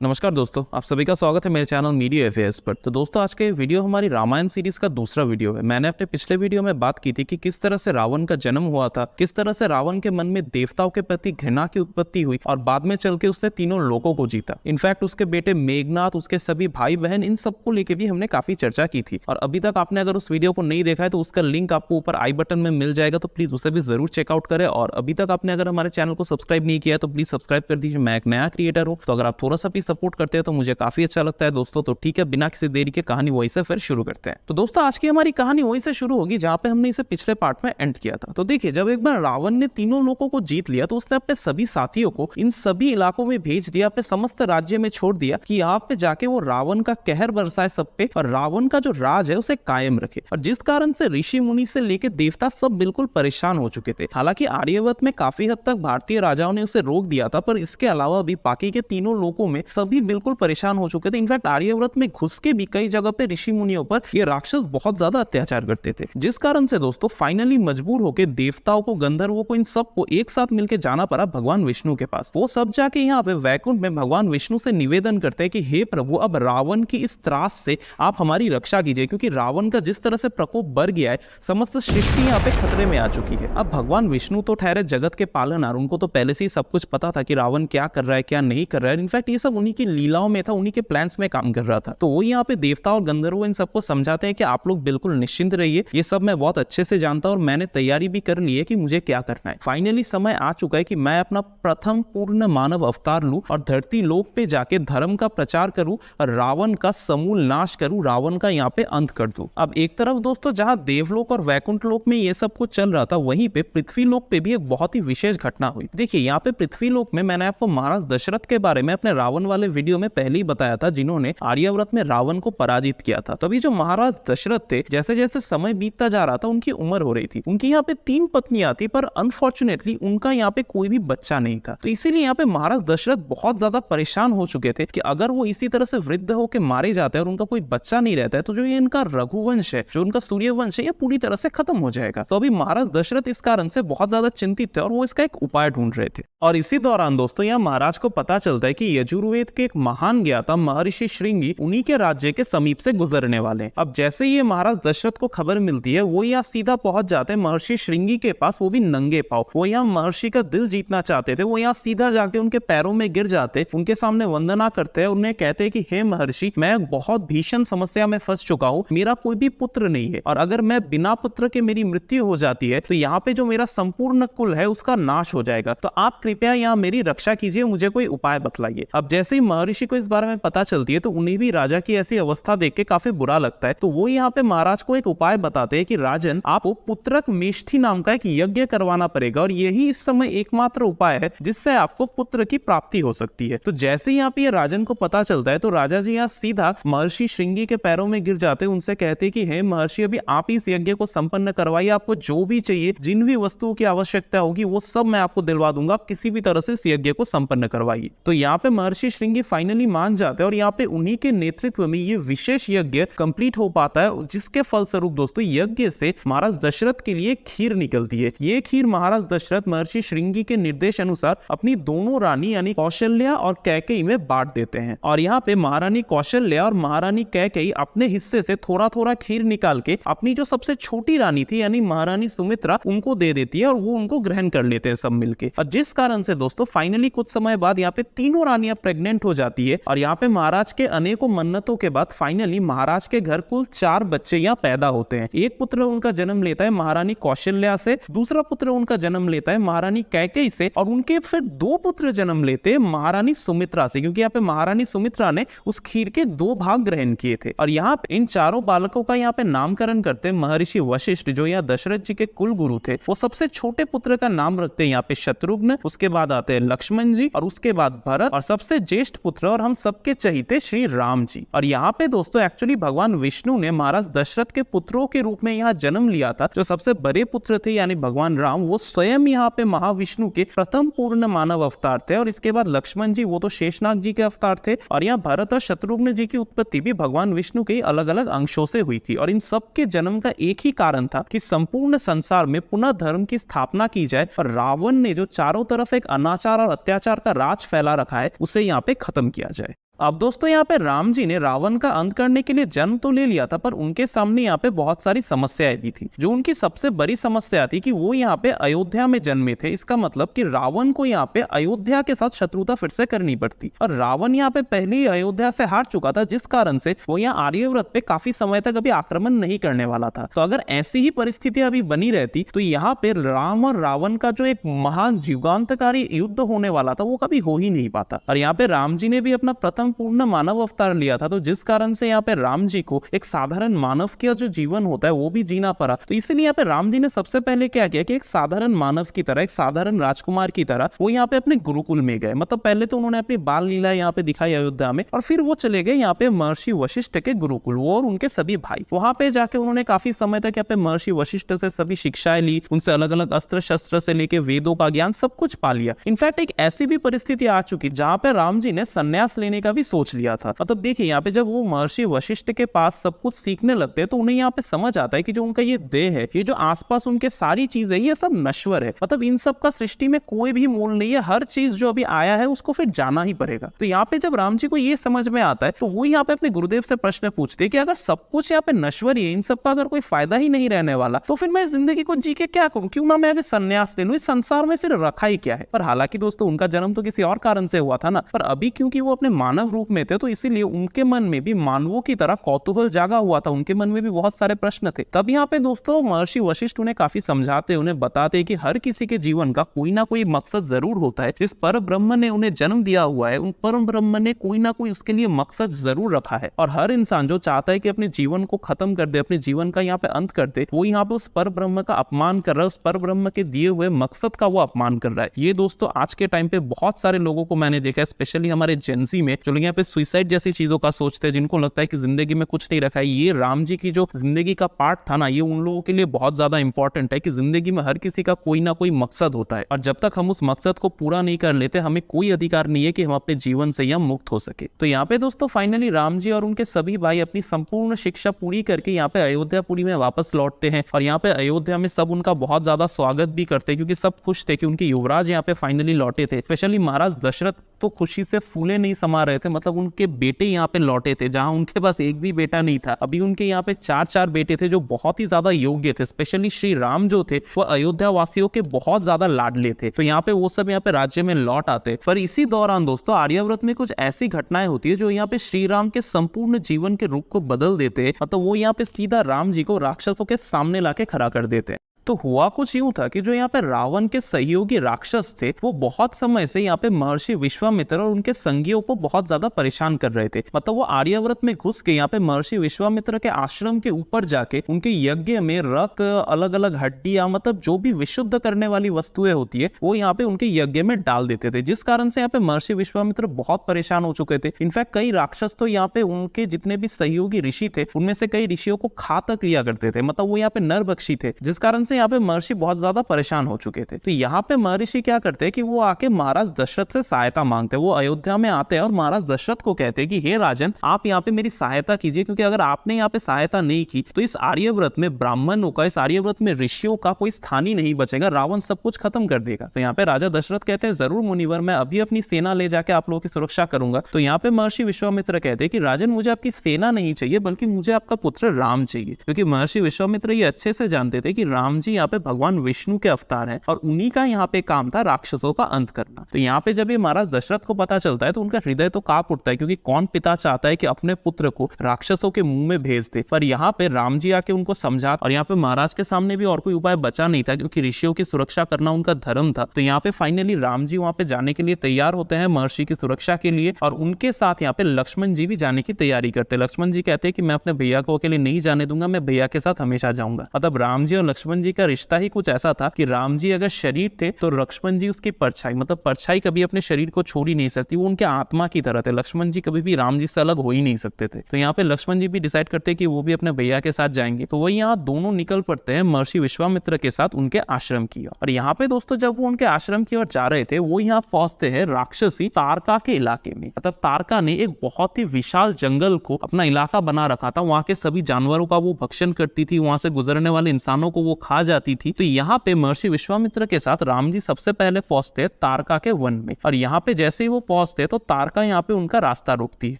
नमस्कार दोस्तों, आप सभी का स्वागत है मेरे चैनल मीडिया अफेयर्स पर। तो दोस्तों, आज के वीडियो हमारी रामायण सीरीज का दूसरा वीडियो है। मैंने अपने पिछले वीडियो में बात की थी कि किस तरह से रावण का जन्म हुआ था, किस तरह से रावण के मन में देवताओं के प्रति घृणा की उत्पत्ति हुई और बाद में चल के उसने तीनों लोकों को जीता। इनफैक्ट उसके बेटे मेघनाथ, उसके सभी भाई बहन, इन सबको लेकर भी हमने काफी चर्चा की थी। और अभी तक आपने अगर उस वीडियो को नहीं देखा है तो उसका लिंक आपको ऊपर आई बटन में मिल जाएगा, तो प्लीज उसे भी जरूर चेकआउट करें। और अभी तक आपने अगर हमारे चैनल को सब्सक्राइब नहीं किया तो प्लीज सब्सक्राइब कर दीजिए। मैं एक नया क्रिएटर हूँ, तो अगर आप थोड़ा सा भी सपोर्ट करते हैं तो मुझे काफी अच्छा लगता है दोस्तों। तो ठीक है, बिना किसी देरी के कहानी वही से फिर शुरू करते हैं। तो दोस्तों, आज की हमारी कहानी वही से शुरू होगी जहां पे हमने इसे पिछले पार्ट में एंड किया था। तो देखिए, जब एक बार रावण ने तीनों लोगों को जीत लिया तो उसने अपने सभी साथियों को इन सभी इलाकों में भेज दिया, अपने समस्त राज्य में छोड़ दिया कि यहाँ पे जाके वो रावण का कहर बरसाए सब पे और रावण का जो राज है उसे कायम रखे। और जिस कारण से ऋषि मुनि से लेके देवता सब बिल्कुल परेशान हो चुके थे। हालांकि आर्यवर्त में काफी हद तक भारतीय राजाओं ने उसे रोक दिया था, पर इसके अलावा भी बाकी के तीनों लोगों में सभी बिल्कुल परेशान हो चुके थे। इनफैक्ट आर्यव्रत में घुस के भी कई जगह पे ऋषि मुनियों पर ये राक्षस बहुत ज्यादा अत्याचार करते थे, जिस कारण से दोस्तों फाइनली मजबूर होकर देवताओं को, गंधर्वों को, इन सबको एक साथ मिलकर जाना पड़ा भगवान विष्णु के पास। वो सब जाके यहाँ पे वैकुंठ में भगवान विष्णु से निवेदन करते हैं कि हे प्रभु, अब रावण की इस त्रास से आप हमारी रक्षा कीजिए, क्योंकि रावण का जिस तरह से प्रकोप बढ़ गया है, समस्त सृष्टि यहाँ पे खतरे में आ चुकी है। अब भगवान विष्णु तो ठहरे जगत के पालनहार, उनको तो पहले से ही सब कुछ पता था कि रावण क्या कर रहा है, क्या नहीं कर रहा है। इनफैक्ट ये सब उन्हीं की लीलाओं में था, उन्हीं के प्लान्स में काम कर रहा था। तो वो यहाँ पे देवता और गंधर्व इन सबको समझाते हैं कि आप लोग बिल्कुल निश्चिंत रहिए, ये सब मैं बहुत अच्छे से जानता हूं और मैंने तैयारी भी कर ली है कि मुझे क्या करना है। फाइनली समय आ चुका है कि मैं अपना प्रथम पूर्ण मानव अवतार लूं और धरती लोक पे जाके धर्म का प्रचार करूं और रावण का समूल नाश करूं, रावण का यहाँ पे अंत कर दूं। अब एक तरफ दोस्तों जहां देवलोक और वैकुंठ लोक में ये सब कुछ चल रहा था, वहीं पे पृथ्वी लोक पे भी एक बहुत ही विशेष घटना हुई। देखिए, यहाँ पे पृथ्वी लोक में मैंने आपको महाराज दशरथ के बारे में अपने रावण वाले वीडियो में पहले ही बताया था, जिन्होंने आर्यव्रत में रावण को पराजित किया था। तभी जो महाराज दशरथ थे, जैसे जैसे समय बीतता जा रहा था उनकी उम्र हो रही थी। उनकी यहाँ पे 3 पत्नियां थी, पर अनफॉर्चुनेटली उनका यहाँ पे कोई भी बच्चा नहीं था। तो इसीलिए यहाँ पे महाराज दशरथ बहुत ज्यादा परेशान हो चुके थे कि अगर वो इसी तरह से वृद्ध होकर मारे जाते हैं और उनका कोई बच्चा नहीं रहता है तो जो ये इनका रघुवंश है, जो उनका सूर्यवंश है, ये पूरी तरह से खत्म हो जाएगा। तो अभी महाराज दशरथ इस कारण से बहुत ज्यादा चिंतित थे और वो इसका एक उपाय ढूंढ रहे थे। और इसी दौरान दोस्तों यहाँ महाराज को पता चलता है कि यजुर्वेद के एक महान ज्ञाता महर्षि श्रृंगी उन्हीं के राज्य के समीप से गुजरने वाले हैं। अब जैसे ही ये महाराज दशरथ को खबर मिलती है, वो यहाँ सीधा पहुंच जाते हैं महर्षि श्रृंगी के पास, वो भी नंगे पांव। वो यहाँ महर्षि का दिल जीतना चाहते थे। वो यहाँ सीधा जाके उनके पैरों में गिर जाते, उनके सामने वंदना करते हैं, उन्हें कहते हैं कि हे महर्षि, मैं बहुत भीषण समस्या में फंस चुका हूँ, मेरा कोई भी पुत्र नहीं है और अगर मैं बिना पुत्र के मेरी मृत्यु हो जाती है तो यहाँ पे जो मेरा संपूर्ण कुल है उसका नाश हो जाएगा। तो आप कृपया यहाँ मेरी रक्षा कीजिए, मुझे कोई उपाय बतलाइए। अब जैसे ही महर्षि को इस बारे में पता चलती है तो उन्हें भी राजा की ऐसी अवस्था देख के काफी बुरा लगता है। तो वो यहाँ पे महाराज को एक उपाय बताते हैं कि राजन, आपको पुत्रक मेष्ठी नाम का एक यज्ञ करवाना पड़ेगा और यही इस समय एकमात्र उपाय है जिससे आपको पुत्र की प्राप्ति हो सकती है। तो जैसे ही यहाँ पे राजन को पता चलता है तो राजा जी यहाँ सीधा महर्षि श्रृंगी के पैरों में गिर जाते, उनसे कहते हैं कि हे महर्षि, अभी आप ही इस यज्ञ को संपन्न करवाइए, आपको जो भी चाहिए, जिन भी वस्तुओं की आवश्यकता होगी वो सब मैं आपको दिलवा दूंगा, आप किसी भी तरह से इस यज्ञ को संपन्न करवाइए। तो यहाँ पे महर्षि श्रृंगी फाइनली मान जाते हैं और यहाँ पे उन्हीं के नेतृत्व में ये विशेष यज्ञ कंप्लीट हो पाता है, जिसके फलस्वरूप दोस्तों यज्ञ से महाराज दशरथ के लिए खीर निकलती है। ये खीर महाराज दशरथ महर्षि श्रृंगी के निर्देश अनुसार अपनी दोनों रानी यानी कौशल्या और कैकेयी में बांट देते हैं। और यहाँ पे महारानी कौशल्या और महारानी कैकेयी अपने हिस्से से थोड़ा थोड़ा खीर निकाल के अपनी जो सबसे छोटी रानी थी यानी महारानी सुमित्रा, उनको दे देती है और वो उनको ग्रहण कर लेते हैं सब मिलके। और जिस कारण से दोस्तों फाइनली कुछ समय बाद यहाँ पे तीनों रानियां प्रेग्नेंट हो जाती है और यहाँ पे महाराज के अनेकों मन्नतों के बाद फाइनली महाराज के घर कुल 4 बच्चे यहाँ पैदा होते हैं। एक पुत्र उनका जन्म लेता है महारानी कौशल्या से, दूसरा पुत्र उनका जन्म लेता है महारानी कैकेयी से और उनके फिर 2 पुत्र जन्म लेते हैं महारानी सुमित्रा से, क्योंकि यहाँ पे महारानी सुमित्रा ने उस खीर के 2 भाग ग्रहण किए थे। और यहाँ पे इन चारों बालकों का यहाँ पे नामकरण करते हैं महर्षि वशिष्ठ, जो यहाँ दशरथ जी के कुल गुरु थे। वो सबसे छोटे पुत्र का नाम रखते हैं यहाँ पे शत्रुघ्न, उसके बाद आते हैं लक्ष्मण जी और उसके बाद भरत और सबसे ज्येष्ठ पुत्र और हम सबके चहीते श्री राम जी। और यहाँ पे दोस्तों एक्चुअली भगवान विष्णु ने महाराज दशरथ के पुत्रों के रूप में यहाँ जन्म लिया था। जो सबसे बड़े पुत्र थे यानी भगवान राम, वो स्वयं यहाँ पे महाविष्णु के प्रथम पूर्ण मानव अवतार थे और इसके बाद लक्ष्मण जी, वो तो शेषनाग जी के अवतार थे। और यहाँ भरत और शत्रुघ्न जी की उत्पत्ति भी भगवान विष्णु के अलग अलग अंशों से हुई थी। और इन सबके जन्म का एक ही कारण था कि संपूर्ण संसार में पुनः धर्म की स्थापना की जाए और रावण ने जो चारों तरफ एक अनाचार और अत्याचार का राज फैला रखा है उसे यहाँ पे खत्म किया जाए। अब दोस्तों यहाँ पे राम जी ने रावण का अंत करने के लिए जन्म तो ले लिया था, पर उनके सामने यहाँ पे बहुत सारी समस्याएं भी थी। जो उनकी सबसे बड़ी समस्या थी कि वो यहाँ पे अयोध्या में जन्मे थे। इसका मतलब कि रावण को यहाँ पे अयोध्या के साथ शत्रुता फिर से करनी पड़ती, और रावण यहाँ पे पहले ही अयोध्या से हार चुका था, जिस कारण से वो यहाँ आर्यव्रत पे काफी समय तक अभी आक्रमण नहीं करने वाला था। तो अगर ऐसी ही परिस्थिति अभी बनी रहती तो यहाँ पे राम और रावण का जो एक महान युगांतकारी युद्ध होने वाला था वो कभी हो ही नहीं पाता। और यहाँ पे राम जी ने भी अपना प्रथम पूर्ण मानव अवतार लिया था, तो जिस कारण से यहाँ पे राम जी को एक साधारण मानव का जो जीवन होता है वो भी जीना पड़ा। तो इसलिए यहाँ पे राम जी ने सबसे पहले क्या किया कि एक साधारण मानव की तरह, एक साधारण राजकुमार की तरह वो यहाँ पे अपने गुरुकुल में गए। मतलब पहले तो उन्होंने अपनी बाल लीला यहाँ पे दिखाई अयोध्या में, और फिर वो चले गए यहाँ पे महर्षि वशिष्ठ के गुरुकुल, वो और उनके सभी भाई। वहां पे जाके उन्होंने काफी समय तक यहाँ पे महर्षि वशिष्ठ से सभी शिक्षाएं ली, उनसे अलग अलग अस्त्र शस्त्र से लेके वेदों का ज्ञान सब कुछ पा लिया। इनफैक्ट एक ऐसी भी परिस्थिति आ चुकी जहां पे राम जी ने संन्यास लेने का भी सोच लिया था। मतलब देखिए यहाँ पे जब वो महर्षि वशिष्ठ के पास सब कुछ सीखने लगते हैं तो उन्हें यहाँ पे समझ आता है कि जो उनका ये देह है, ये जो आसपास उनके सारी चीजें, ये सब नश्वर है। मतलब इन सब का सृष्टि में कोई भी मोल नहीं है, हर चीज जो अभी आया है उसको फिर जाना ही पड़ेगा। तो यहाँ पे जब राम जी को ये समझ में आता है तो वो यहाँ पे अपने गुरुदेव से प्रश्न पूछते हैं कि अगर सब कुछ यहाँ पे नश्वर ही है, इन सब का अगर कोई फायदा ही नहीं रहने वाला, तो फिर मैं जिंदगी को जी के क्या करूं? क्यों ना मैं अगर संन्यास ले लूं? इस संसार में फिर रखा ही क्या है? पर हालांकि दोस्तों उनका जन्म तो किसी और कारण से हुआ था ना, पर अभी क्योंकि वो अपने मानव रूप में थे तो इसीलिए उनके मन में भी मानवों की तरह कौतूहल जागा हुआ था, उनके मन में भी बहुत सारे प्रश्न थे। तब यहाँ पे दोस्तों महर्षि वशिष्ठ उन्हें काफी समझाते, उन्हें बताते कि हर किसी के जीवन का कोई ना कोई मकसद जरूर होता है। जिस पर ब्रह्म ने उन्हें जन्म दिया हुआ है, उन परम ब्रह्म ने कोई ना कोई उसके लिए मकसद जरूर रखा है। और हर इंसान जो चाहता है कि अपने जीवन को खत्म कर दे, अपने जीवन का यहाँ पे अंत कर दे, वो यहाँ पे उस पर ब्रह्म का अपमान कर रहा है, उस पर ब्रह्म के दिए हुए मकसद का वो अपमान कर रहा है। ये दोस्तों आज के टाइम पे बहुत सारे लोगों को मैंने देखा है, स्पेशली हमारे जेंजी में, जो लोग यहाँ पे सुसाइड जैसी चीजों का सोचते हैं, जिनको लगता है कि जिंदगी में कुछ नहीं रखा है। ये राम जी की जो जिंदगी का पार्ट था ना, ये उन लोगों के लिए बहुत ज्यादा इंपॉर्टेंट है कि जिंदगी में हर किसी का कोई ना कोई मकसद होता है, और जब तक हम उस मकसद को पूरा नहीं कर लेते हमें कोई अधिकार नहीं है कि हम अपने जीवन से यहाँ मुक्त हो सके। तो यहाँ पे दोस्तों फाइनली राम जी और उनके सभी भाई अपनी संपूर्ण शिक्षा पूरी करके यहाँ पे अयोध्यापुरी में वापस लौटते हैं, और यहाँ पे अयोध्या में सब उनका बहुत ज्यादा स्वागत भी करते हैं, क्योंकि सब खुश थे कि उनके युवराज यहाँ पे फाइनली लौटे थे। स्पेशली महाराज दशरथ तो खुशी से फूले नहीं समा रहे थे। मतलब उनके बेटे यहाँ पे लौटे थे, जहां उनके पास एक भी बेटा नहीं था। अभी उनके यहाँ पे 4 बेटे थे जो बहुत ही ज्यादा योग्य थे। स्पेशली श्री राम जो थे वो अयोध्या वासियों के बहुत ज्यादा लाडले थे। तो यहाँ पे वो सब यहाँ पे राज्य में लौट आते। पर इसी दौरान दोस्तों आर्याव्रत में कुछ ऐसी घटनाएं होती है जो यहाँ पे श्री राम के संपूर्ण जीवन के रुख को बदल देते हैं। मतलब वो यहाँ पे सीधा राम जी को राक्षसों के सामने लाके खड़ा कर देते हैं। तो हुआ कुछ यूं था कि जो यहाँ पे रावण के सहयोगी राक्षस थे वो बहुत समय से यहाँ पे महर्षि विश्वामित्र और उनके संगियों को बहुत ज्यादा परेशान कर रहे थे। मतलब वो आर्याव्रत में घुस के यहाँ पे महर्षि विश्वामित्र के आश्रम के ऊपर जाके उनके यज्ञ में रक्त, अलग अलग हड्डियां, मतलब जो भी विशुद्ध करने वाली वस्तुएं होती है वो यहाँ पे उनके यज्ञ में डाल देते थे, जिस कारण से यहाँ पे महर्षि विश्वामित्र बहुत परेशान हो चुके थे। इनफैक्ट कई राक्षस तो यहाँ पे उनके जितने भी सहयोगी ऋषि थे उनमें से कई ऋषियों को खा तक लिया करते थे। मतलब वो यहाँ पे नरभक्षी थे, जिस कारण से यहाँ पे महर्षि बहुत ज्यादा परेशान हो चुके थे। तो यहाँ पे महर्षि क्या करते हैं कि वो आके महाराज दशरथ से सहायता मांगते हैं। वो अयोध्या में आते हैं और महाराज दशरथ को कहते हैं कि हे राजन, आप यहाँ पे मेरी सहायता कीजिए, क्योंकि अगर आपने यहाँ पे सहायता नहीं की तो इस आर्यव्रत में ब्राह्मणों का, इस आर्यव्रत में ऋषियों का कोई स्थान ही नहीं बचेगा, रावण सब कुछ खत्म कर देगा। तो यहाँ पे राजा दशरथ कहते हैं जरूर मुनिवर, मैं अभी अपनी सेना ले जाके आप लोगों की सुरक्षा करूंगा। तो यहाँ पे महर्षि विश्वामित्र कहते हैं कि राजन, मुझे आपकी सेना नहीं चाहिए, बल्कि मुझे आपका पुत्र राम चाहिए। क्योंकि महर्षि विश्वामित्र ये अच्छे से जानते थे कि राम जी यहाँ पे भगवान विष्णु के अवतार हैं और उन्हीं का यहाँ पे काम था राक्षसों का अंत करना। तो यहाँ पे जब ये महाराज दशरथ को पता चलता है तो उनका हृदय तो कांप उठता है, क्योंकि कौन पिता चाहता है कि अपने पुत्र को राक्षसों के मुंह में भेज दे। पर यहाँ पे राम जी आके उनको समझा, और यहाँ पे महाराज के सामने भी और कोई उपाय बचा नहीं था, क्योंकि ऋषियों की सुरक्षा करना उनका धर्म था। तो यहाँ पे फाइनली राम जी वहाँ पे जाने के लिए तैयार होते हैं महर्षि की सुरक्षा के लिए, और उनके साथ यहाँ पे लक्ष्मण जी भी जाने की तैयारी करते हैं। लक्ष्मण जी कहते हैं कि मैं अपने भैया को अकेले नहीं जाने दूंगा, मैं भैया के साथ हमेशा जाऊंगा। मतलब राम जी और लक्ष्मण जी का रिश्ता ही कुछ ऐसा था कि राम जी अगर शरीर थे तो लक्ष्मण जी उसकी परछाई, मतलब परछाई कभी अपने शरीर को छोड़ ही नहीं सकती, वो उनके आत्मा की तरह थे। लक्ष्मण जी कभी भी राम जी से अलग हो ही नहीं सकते थे। तो यहाँ पे लक्ष्मण जी भी डिसाइड करते हैं कि वो भी अपने भैया के साथ जाएंगे। तो वही यहाँ दोनों निकल पड़ते हैं महर्षि विश्वामित्र के साथ उनके आश्रम की ओर। और यहाँ पे दोस्तों जब वो उनके आश्रम की ओर जा रहे थे वो यहाँ पहुंचते हैं राक्षसी तारका के इलाके में। मतलब तारका ने एक बहुत ही विशाल जंगल को अपना इलाका बना रखा था, वहां के सभी जानवरों का वो भक्षण करती थी, वहां से गुजरने वाले इंसानों को वो खा आ जाती थी। तो यहाँ पे महर्षि विश्वामित्र के साथ राम जी सबसे पहले पहुंचते तारका के वन में, और यहाँ पे जैसे ही वो पहुंचते तो तारका यहाँ पे उनका रास्ता रोकती है,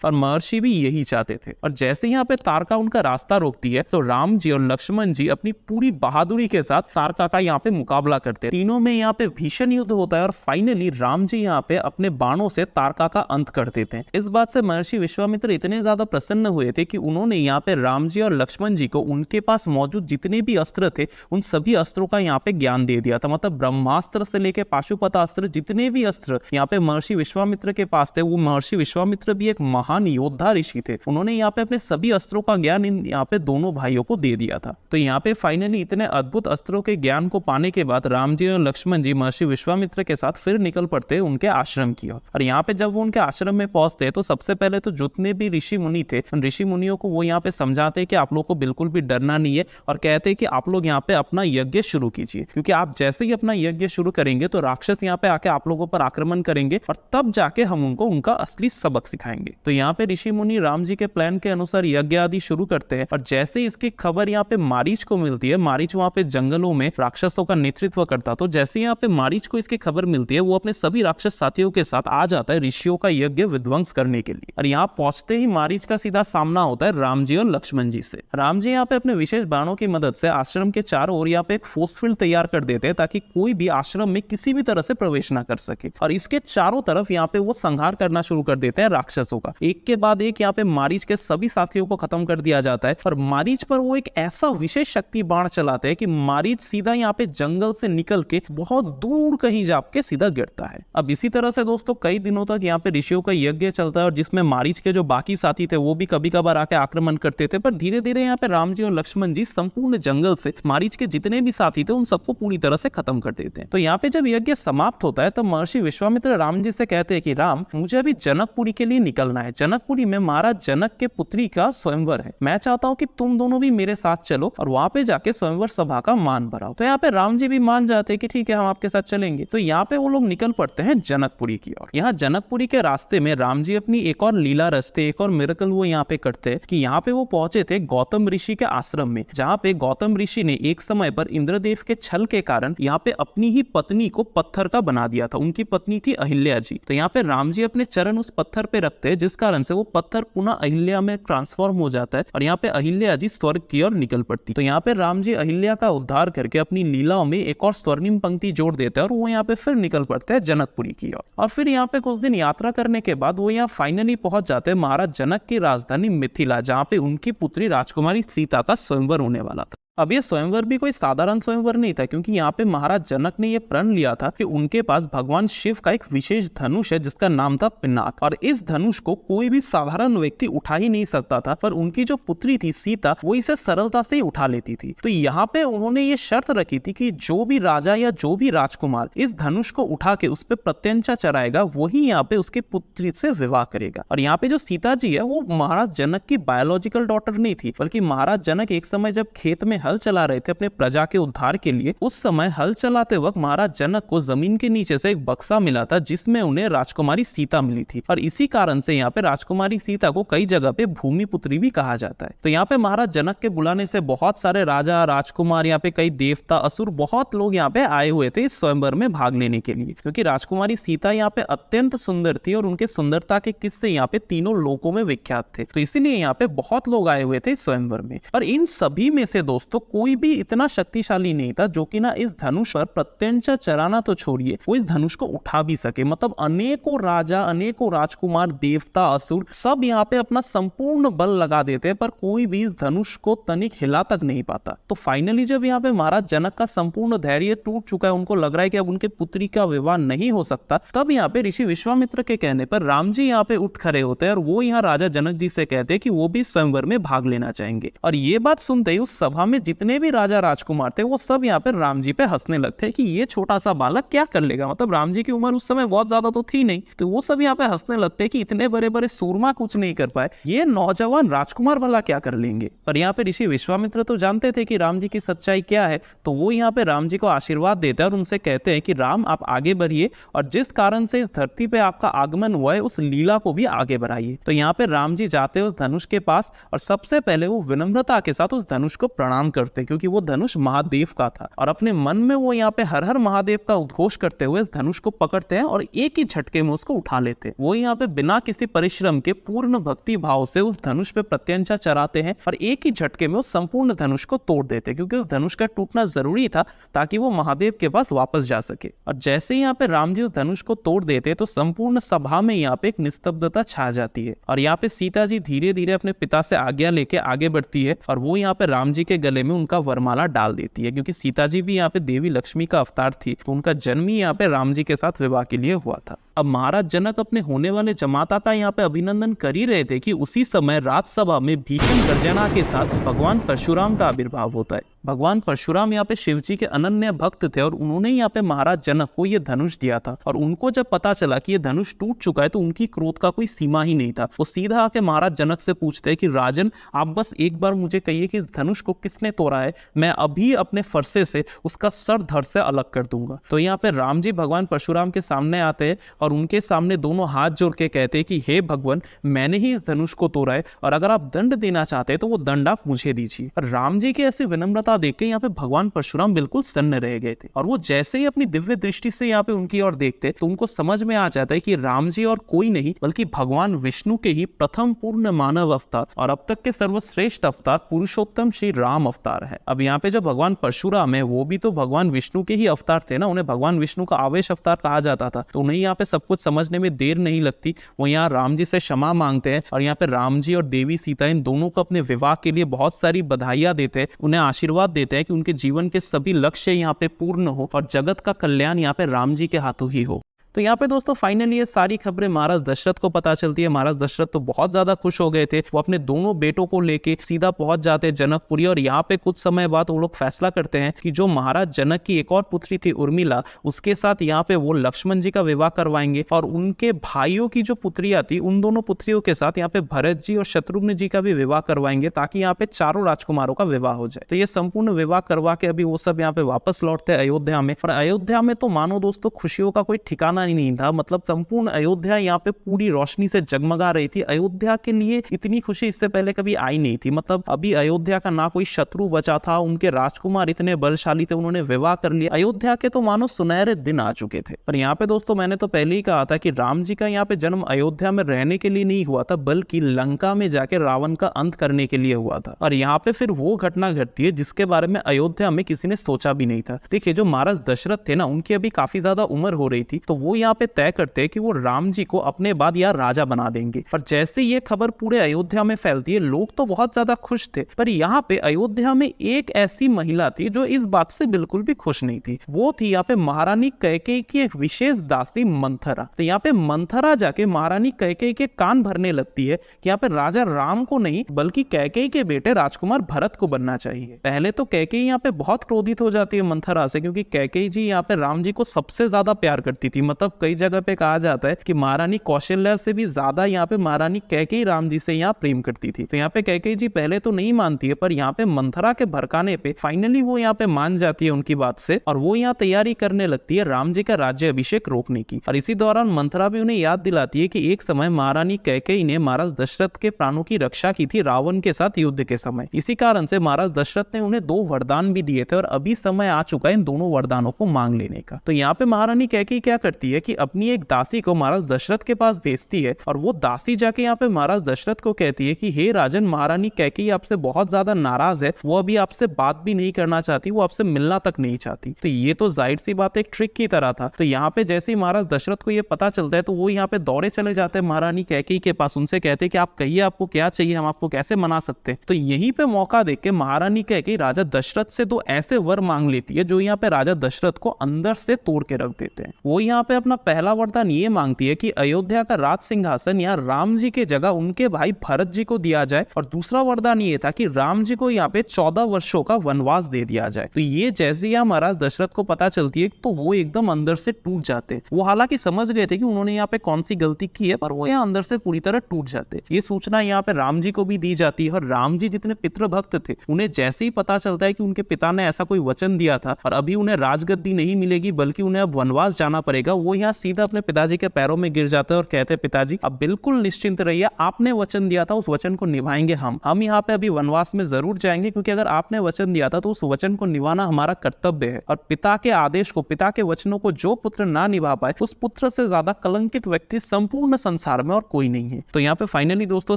और महर्षि भी यही चाहते थे। और जैसे यहाँ पे तारका उनका रास्ता रोकती है तो राम जी और लक्ष्मण जी अपनी पूरी बहादुरी के साथ तारका का यहाँ पे मुकाबला करते हैं। तीनों में यहाँ पे भीषण युद्ध होता है और फाइनली राम जी यहाँ पे अपने बाणों से तारका का अंत कर देते हैं। इस बात से महर्षि विश्वामित्र इतने ज्यादा प्रसन्न हुए थे कि उन्होंने यहाँ पे राम जी और लक्ष्मण जी को उनके पास मौजूद जितने भी अस्त्र थे उन सभी अस्त्रों का यहाँ पे ज्ञान दे दिया था। मतलब ब्रह्मास्त्र से लेके पाशुपतास्त्र, जितने भी अस्त्र यहाँ पे महर्षि विश्वामित्र के पास थे, वो महर्षि विश्वामित्र भी एक महान योद्धा ऋषि थे, उन्होंने यहाँ पे अपने सभी अस्त्रों का ज्ञान इन यहाँ पे दोनों भाइयों को दे दिया था। तो यहाँ पे फाइनली इतने अद्भुत अस्त्रों के ज्ञान को पाने के बाद राम जी और लक्ष्मण जी महर्षि विश्वामित्र के साथ फिर निकल पड़ते उनके आश्रम की ओर। और यहाँ पे जब वो उनके आश्रम में पहुंचते तो सबसे पहले तो जितने भी ऋषि मुनि थे उन ऋषि मुनियों को वो यहाँ पे समझाते कि आप लोग को बिल्कुल भी डरना नहीं है, और कहते कि आप लोग यहाँ पे अपना यज्ञ शुरू कीजिए, क्योंकि आप जैसे ही अपना यज्ञ शुरू करेंगे तो राक्षस यहाँ पे आके आप लोगों पर आक्रमण करेंगे और तब जाके हम उनको उनका असली सबक सिखाएंगे। तो यहाँ पे ऋषि मुनि राम जी के प्लान के अनुसार यज्ञ आदि शुरू करते हैं। और जैसे इसकी खबर यहाँ पे मारीच को मिलती है, मारीच वहाँ पे जंगलों में राक्षसों का नेतृत्व करता, तो जैसे यहाँ पे मारीच को इसकी खबर मिलती है वो अपने सभी राक्षस साथियों के साथ आ जाता है ऋषियों का यज्ञ विध्वंस करने के लिए। और यहाँ पहुंचते ही मारीच का सीधा सामना होता है राम जी और लक्ष्मण जी से। राम जी यहाँ पे अपने विशेष बाणों की मदद से आश्रम के चारों ओर यहाँ पे एक फोर्स फील्ड तैयार कर देते हैं ताकि कोई भी आश्रम में किसी भी तरह से प्रवेश ना कर सके। और इसके चारों तरफ यहाँ पे वो संहार करना शुरू कर देते हैं राक्षसों का। एक के बाद एक यहाँ पे मारीच के सभी साथियों को खत्म कर दिया जाता है, और मारीच पर वो एक ऐसा विशेष शक्ति बाण चलाते हैं कि मारीच सीधा यहाँ पे जंगल से निकल के बहुत दूर कहीं जाके सीधा गिरता है। अब इसी तरह से दोस्तों कई दिनों तक यहाँ पे ऋषियों का यज्ञ चलता है, और जिसमें मारीच के जो बाकी साथी थे वो भी कभी कभार आके आक्रमण करते थे। पर धीरे धीरे यहाँ पे राम जी और लक्ष्मण जी संपूर्ण जंगल से मारीच के जितने भी साथी थे उन सबको पूरी तरह से खत्म कर देते हैं। तो यहाँ पे जब यज्ञ समाप्त होता है तो महर्षि विश्वामित्र राम जी से कहते हैं कि राम, मुझे अभी जनकपुरी के लिए निकलना है। जनकपुरी में महाराज जनक के पुत्री का स्वयंवर है, मैं चाहता हूँ कि तुम दोनों भी मेरे साथ चलो और वहां पे जाके स्वयंवर सभा का मान बढ़ाओ। तो यहाँ पे राम जी भी मान जाते हैं कि ठीक है, हम आपके साथ चलेंगे। तो यहाँ पे वो लोग निकल पड़ते हैं जनकपुरी की ओर। यहाँ जनकपुरी के रास्ते में राम जी अपनी एक और लीला रचते, एक और मिरेकल वो यहाँ पे करते हैं कि यहाँ पे वो पहुंचे थे गौतम ऋषि के आश्रम में, जहाँ पे गौतम ऋषि ने एक समय पर इंद्रदेव के छल के कारण यहाँ पे अपनी ही पत्नी को पत्थर का बना दिया था। उनकी पत्नी थी अहिल्या जी। तो यहाँ पे राम जी अपने चरण उस पत्थर पे रखते हैं, जिस कारण से वो पत्थर पुनः अहिल्या में ट्रांसफॉर्म हो जाता है और यहाँ पे अहिल्या जी स्वर्ग की ओर निकल पड़ती। तो यहाँ पे राम जी अहिल्या का उद्धार करके अपनी लीलाओं में एक और स्वर्णिम पंक्ति जोड़ देते हैं और वो यहाँ पे फिर निकल पड़ते हैं जनकपुरी की ओर। और फिर यहाँ पे कुछ दिन यात्रा करने के बाद वो यहाँ फाइनली पहुंच जाते हैं महाराज जनक की राजधानी मिथिला, जहाँ पे उनकी पुत्री राजकुमारी सीता का स्वयंवर होने वाला था। अब ये स्वयंवर भी कोई साधारण स्वयंवर नहीं था, क्योंकि यहाँ पे महाराज जनक ने ये प्रण लिया था कि उनके पास भगवान शिव का एक विशेष धनुष है जिसका नाम था पिनाक, और इस धनुष को कोई भी साधारण व्यक्ति उठा ही नहीं सकता था, पर उनकी जो पुत्री थी सीता वो इसे सरलता से ही उठा लेती थी। तो यहाँ पे उन्होंने ये शर्त रखी थी कि जो भी राजा या जो भी राजकुमार इस धनुष को उठा के उस पर प्रत्यंचा चढ़ाएगा वही यहाँ पे उसकी पुत्री से विवाह करेगा। और यहाँ पे जो सीता जी है वो महाराज जनक की बायोलॉजिकल डॉटर नहीं थी, बल्कि महाराज जनक एक समय जब खेत में हल चला रहे थे अपने प्रजा के उद्धार के लिए, उस समय हल चलाते वक्त महाराज जनक को जमीन के नीचे से एक बक्सा मिला था जिसमें उन्हें राजकुमारी सीता मिली थी, और इसी कारण से यहाँ पे राजकुमारी सीता को कई जगह पे भूमि पुत्री भी कहा जाता है। तो यहाँ पे महाराज जनक के बुलाने से बहुत सारे राजा राजकुमार, यहाँ पे कई देवता असुर, बहुत लोग यहाँ पे आए हुए थे इस स्वयंवर में भाग लेने के लिए, क्योंकि राजकुमारी सीता यहाँ पे अत्यंत सुंदर थी और उनके सुंदरता के किस्से यहाँ पे तीनों लोकों में विख्यात थे। तो इसीलिए यहाँ पे बहुत लोग आए हुए थे इस स्वयंवर में। और इन सभी में से दोस्तों कोई भी इतना शक्तिशाली नहीं था जो कि ना इस धनुष पर प्रत्यंचा चराना तो छोड़िए, वो इस धनुष को उठा भी सके। मतलब अनेकों राजा, अनेकों राजकुमार, देवता, असुर सब यहाँ पे अपना संपूर्ण बल लगा देते पर कोई भी इस धनुष को तनिक हिला तक नहीं पाता। तो फाइनली जब यहाँ पे महाराज जनक का संपूर्ण धैर्य टूट चुका है, उनको लग रहा है कि अब उनके पुत्री का विवाह नहीं हो सकता, तब यहाँ पे ऋषि विश्वामित्र के कहने पर राम जी यहाँ पे उठ खड़े होते हैं और वो यहाँ राजा जनक जी से कहते हैं कि वो भी स्वयंवर में भाग लेना चाहेंगे। और ये बात सुनते ही उस सभा में जितने भी राजा राजकुमार थे वो सब यहाँ पे राम जी पे हंसने लगते हैं कि ये छोटा सा बालक क्या कर लेगा। मतलब राम जी की उम्र उस समय बहुत ज्यादा तो थी नहीं, तो वो सब यहाँ पे हंसने लगते हैं कि इतने बड़े बड़े सूरमा कुछ नहीं कर पाए, ये नौजवान राजकुमार भला क्या कर लेंगे। पर यहाँ पे ऋषि विश्वामित्र तो जानते थे कि राम जी की सच्चाई क्या है, तो वो यहाँ पे राम जी को आशीर्वाद देते हैं और उनसे कहते हैं कि राम आप आगे बढ़िए और जिस कारण से इस धरती पे आपका आगमन हुआ है उस लीला को भी आगे बढ़ाइए। तो यहाँ पे राम जी जाते हैं उस धनुष के पास और सबसे पहले वो विनम्रता के साथ उस धनुष को प्रणाम प्रणाम करते क्योंकि वो धनुष महादेव का था, और अपने मन में वो यहाँ पे हर हर महादेव का उद्घोष करते हुए इस धनुष को पकड़ते हैं और एक ही झटके में उसको उठा लेते हैं। वो यहाँ पे बिना किसी परिश्रम के पूर्ण भक्ति भाव से उस धनुष पे प्रत्यंचा चढ़ाते हैं और एक ही झटके में उस संपूर्ण धनुष को तोड़ देते हैं, क्योंकि उस धनुष का टूटना जरूरी था ताकि वो महादेव के पास वापस जा सके। और जैसे ही यहाँ पे राम जी उस धनुष को तोड़ देते तो संपूर्ण सभा में यहाँ पे एक निस्तब्धता छा जाती है, और यहाँ पे सीता जी धीरे धीरे अपने पिता से आज्ञा लेके आगे बढ़ती है और वो यहाँ पे राम जी के गले में उनका वरमाला डाल देती है, क्योंकि सीता जी भी यहाँ पे देवी लक्ष्मी का अवतार थी, तो उनका जन्म ही यहाँ पे राम जी के साथ विवाह के लिए हुआ था। अब महाराज जनक अपने होने वाले जमाता का यहाँ पे अभिनंदन कर ही रहे थे कि उसी समय राजसभा में भीषण गर्जना के साथ भगवान परशुराम का आविर्भाव होता है। भगवान परशुराम यहाँ पे शिव जी के अनन्य भक्त थे और उन्होंने यहाँ पे महाराज जनक को ये धनुष दिया था, और उनको जब पता चला कि ये धनुष टूट चुका है तो उनकी क्रोध का कोई सीमा ही नहीं था। वो सीधा आके महाराज जनक से पूछते हैं कि राजन, आप बस एक बार मुझे कहिए कि इस धनुष को किसने तोड़ा है, मैं अभी अपने फरसे से उसका सर धड़ से अलग कर दूंगा। तो यहाँ पे राम जी भगवान परशुराम के सामने आते हैं और उनके सामने दोनों हाथ जोड़ के कहते हैं कि हे भगवान, मैंने ही इस धनुष को तोड़ा है और अगर आप दंड देना चाहते हैं तो वो दंड आप मुझे दीजिए। राम जी की ऐसी विनम्रता देख के यहाँ पे भगवान परशुराम बिल्कुल सन्न रह गए थे, और वो जैसे ही अपनी दिव्य दृष्टि से यहाँ पे उनकी ओर देखते तो उनको समझ में आ जाता है कि राम जी और कोई नहीं बल्कि भगवान विष्णु के ही प्रथम पूर्ण मानव अवतार और अब तक के सर्वश्रेष्ठ अवतार पुरुषोत्तम श्री राम अवतार है। अब यहाँ पे जो भगवान परशुराम है वो भी तो भगवान विष्णु के ही अवतार थे ना, उन्हें भगवान विष्णु का आवेश अवतार कहा जाता था, तो उन्हें यहाँ पे सब कुछ समझने में देर नहीं लगती। वो यहाँ राम जी से क्षमा मांगते हैं और यहाँ पे राम जी और देवी सीता इन दोनों को अपने विवाह के लिए बहुत सारी बधाइयां देते हैं, उन्हें आशीर्वाद देते हैं कि उनके जीवन के सभी लक्ष्य यहाँ पे पूर्ण हो और जगत का कल्याण यहाँ पे राम जी के हाथों ही हो। तो यहाँ पे दोस्तों फाइनली ये सारी खबरें महाराज दशरथ को पता चलती है। महाराज दशरथ तो बहुत ज्यादा खुश हो गए थे, वो अपने दोनों बेटों को लेके सीधा पहुंच जाते हैं जनकपुरी, और यहाँ पे कुछ समय बाद वो लोग फैसला करते हैं कि जो महाराज जनक की एक और पुत्री थी उर्मिला, उसके साथ यहाँ पे वो लक्ष्मण जी का विवाह करवाएंगे, और उनके भाइयों की जो पुत्रियां थी उन दोनों पुत्रियों के साथ यहाँ पे भरत जी और शत्रुघ्न जी का भी विवाह करवाएंगे, ताकि यहाँ पे चारों राजकुमारों का विवाह हो जाए। तो ये संपूर्ण विवाह करवा के अभी वो सब यहाँ पे वापस लौटते हैं अयोध्या में, और अयोध्या में तो मानो दोस्तों खुशियों का कोई ठिकाना नहीं था। मतलब संपूर्ण अयोध्या यहाँ पे पूरी रोशनी से जगमगा रही थी। अयोध्या के लिए इतनी खुशी इससे पहले कभी आई नहीं थी। मतलब अभी अयोध्या का ना कोई शत्रु बचा था, उनके राजकुमार इतने बलशाली थे, उन्होंने विवाह कर लिया। अयोध्या के तो मानो सुनहरे दिन आ चुके थे। पर यहाँ पे दोस्तों मैंने तो पहले ही कहा था कि राम जी का यहाँ पे जन्म अयोध्या में रहने के लिए नहीं हुआ था, बल्कि लंका में जाके रावण का अंत करने के लिए हुआ था। और यहाँ पे फिर वो घटना घटती है जिसके बारे में अयोध्या में किसी ने सोचा भी नहीं था। देखिए जो महाराज दशरथ थे ना, उनकी अभी काफी ज्यादा उम्र हो रही थी, तो वो यहाँ पे तय करते हैं कि वो राम जी को अपने बाद यहाँ राजा बना देंगे। पर जैसे ये खबर पूरे अयोध्या में फैलती है, लोग तो बहुत ज्यादा खुश थे, पर यहाँ पे अयोध्या में एक ऐसी महिला थी जो इस बात से बिल्कुल भी खुश नहीं थी। वो थी यहाँ पे महारानी कैकेयी की एक विशेष दासी मंथरा। तो यहाँ पे मंथरा जाके महारानी कैकेयी के कान भरने लगती है कि यहाँ पे राजा राम को नहीं बल्कि कैकेयी के बेटे राजकुमार भरत को बनना चाहिए। पहले तो कैकेयी यहाँ पे बहुत क्रोधित हो जाती है मंथरा से, क्योंकि कैकेयी जी यहाँ पे राम जी को सबसे ज्यादा प्यार करती थी। मतलब कई जगह पे कहा जाता है कि महारानी कौशल्या से भी ज्यादा यहाँ पे महारानी कैकेयी राम जी से यहाँ प्रेम करती थी। तो यहाँ पे कैकेयी जी पहले तो नहीं मानती है, पर यहाँ पे मंथरा के भड़काने पे फाइनली वो यहाँ पे मान जाती है उनकी बात से, और वो यहाँ तैयारी करने लगती है राम जी का राज्य अभिषेक रोकने की। और इसी दौरान मंथरा भी उन्हें याद दिलाती है कि एक समय महारानी कैकेयी ने महाराज दशरथ के प्राणों की रक्षा की थी रावण के साथ युद्ध के समय। इसी कारण से महाराज दशरथ ने उन्हें 2 वरदान भी दिए थे, और अभी समय आ चुका है इन दोनों वरदानों को मांग लेने का। तो यहाँ पे महारानी कैकेयी क्या करती है कि अपनी एक दासी को महाराज दशरथ के पास भेजती है, और वो दासी जाके यहाँ पे महाराज दशरथ को कहती है कि हे राजन, महारानी कैकेयी आपसे बहुत ज्यादा नाराज है, वो अभी आपसे बात भी नहीं करना चाहती, वो आपसे मिलना तक नहीं चाहती। तो ये तो जाहिर सी बात एक ट्रिक की तरह था। तो यहाँ पे जैसे ही महाराज दशरथ को ये पता चलता है तो वो यहाँ पे दौड़े चले जाते हैं महारानी कैकेयी के पास, उनसे कहते हैं कि आप कहिए आपको क्या चाहिए, हम आपको कैसे मना सकते हैं। तो यहीं पे मौका देख के महारानी कैकेयी राजा दशरथ से 2 ऐसे वर मांग लेती है जो यहाँ पे राजा दशरथ को अंदर से तोड़ के रख देते हैं। वो यहाँ पे अपना पहला वरदान ये मांगती है कि अयोध्या का राज सिंहासन यहाँ राम जी के जगह उनके भाई भरत जी को दिया जाए, और दूसरा वरदान ये था कि राम जी को यहाँ पे 14 वर्षों का वनवास दे दिया जाए। तो ये जैसे ही महाराज दशरथ को पता चलती है तो वो एकदम अंदर से टूट जाते। वो हालांकि समझ गए थे कि उन्होंने यहाँ पे कौन सी गलती की है, पर वो यहाँ अंदर से पूरी तरह टूट जाते। ये सूचना यहाँ पे राम जी को भी दी जाती है, और राम जी जितने पितृभक्त थे उन्हें जैसे ही पता चलता है कि उनके पिता ने ऐसा कोई वचन दिया था और अभी उन्हें राजगद्दी नहीं मिलेगी बल्कि उन्हें अब वनवास जाना पड़ेगा, वो यहाँ सीधा अपने पिताजी के पैरों में गिर जाते हैं और कहते हैं पिताजी अब बिल्कुल निश्चिंत रहिए, आपने वचन दिया था उस वचन को निभाएंगे। हम यहाँ पे अभी वनवास में जरूर जाएंगे क्योंकि अगर आपने वचन दिया था तो उस वचन को निभाना हमारा कर्तव्य है। और पिता के आदेश को, पिता के वचनों को जो पुत्र ना निभा पाए उस पुत्र से ज्यादा कलंकित व्यक्ति संपूर्ण संसार में और कोई नहीं है। तो यहाँ पे फाइनली दोस्तों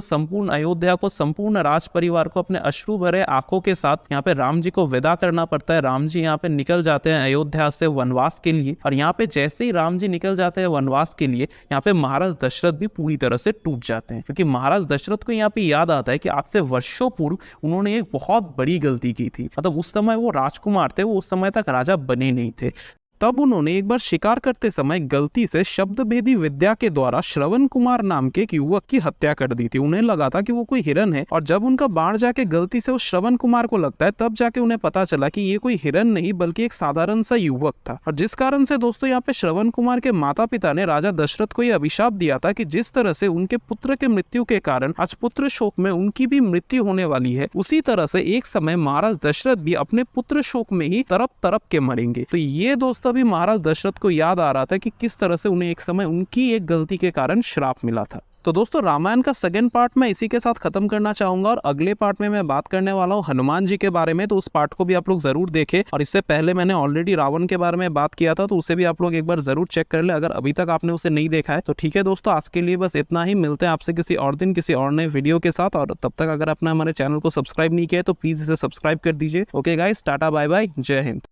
संपूर्ण अयोध्या को, संपूर्ण राज परिवार को अपने अश्रु भरे आंखों के साथ यहाँ पे राम जी को विदा करना पड़ता है। राम जी यहाँ पे निकल जाते हैं अयोध्या से वनवास के लिए। और यहाँ पे जैसे ही राम जी निकल जाते हैं वनवास के लिए, यहाँ पे महाराज दशरथ भी पूरी तरह से टूट जाते हैं क्योंकि महाराज दशरथ को यहाँ पे याद आता है कि आज से वर्षों पूर्व उन्होंने एक बहुत बड़ी गलती की थी। मतलब उस समय वो राजकुमार थे, वो उस समय तक राजा बने नहीं थे। तब उन्होंने एक बार शिकार करते समय गलती से शब्द भेदी विद्या के द्वारा श्रवण कुमार नाम के एक युवक की हत्या कर दी थी। उन्हें लगा था कि वो कोई हिरन है और जब उनका बाण जाके गलती से उस श्रवण कुमार को लगता है तब जाके उन्हें पता चला कि ये कोई हिरन नहीं बल्कि एक साधारण सा युवक था। और जिस कारण से दोस्तों यहाँ पे श्रवण कुमार के माता पिता ने राजा दशरथ को यह अभिशाप दिया था कि जिस तरह से उनके पुत्र के मृत्यु के कारण आज पुत्र शोक में उनकी भी मृत्यु होने वाली है, उसी तरह से एक समय महाराज दशरथ भी अपने पुत्र शोक में ही तरप तरप के मरेंगे। तो ये दोस्तों भी महाराज दशरथ को याद आ रहा था कि किस तरह से उन्हें एक समय उनकी एक गलती के कारण श्राप मिला था। तो दोस्तों रामायण का सेकंड पार्ट मैं इसी के साथ खत्म करना चाहूंगा और अगले पार्ट में मैं बात करने वाला हूँ हनुमान जी के बारे में। तो उस पार्ट को भी आप लोग जरूर देखें और इससे पहले मैंने ऑलरेडी रावण के बारे में बात किया था, तो उसे भी आप लोग एक बार जरूर चेक कर ले अगर अभी तक आपने उसे नहीं देखा है। तो ठीक है दोस्तों, आज के लिए बस इतना ही। मिलते हैं आपसे किसी और दिन किसी और नए वीडियो के साथ। और तब तक अगर आपने हमारे चैनल को सब्सक्राइब नहीं किया है तो प्लीज इसे सब्सक्राइब कर दीजिए। Okay guys, tata bye bye, जय हिंद।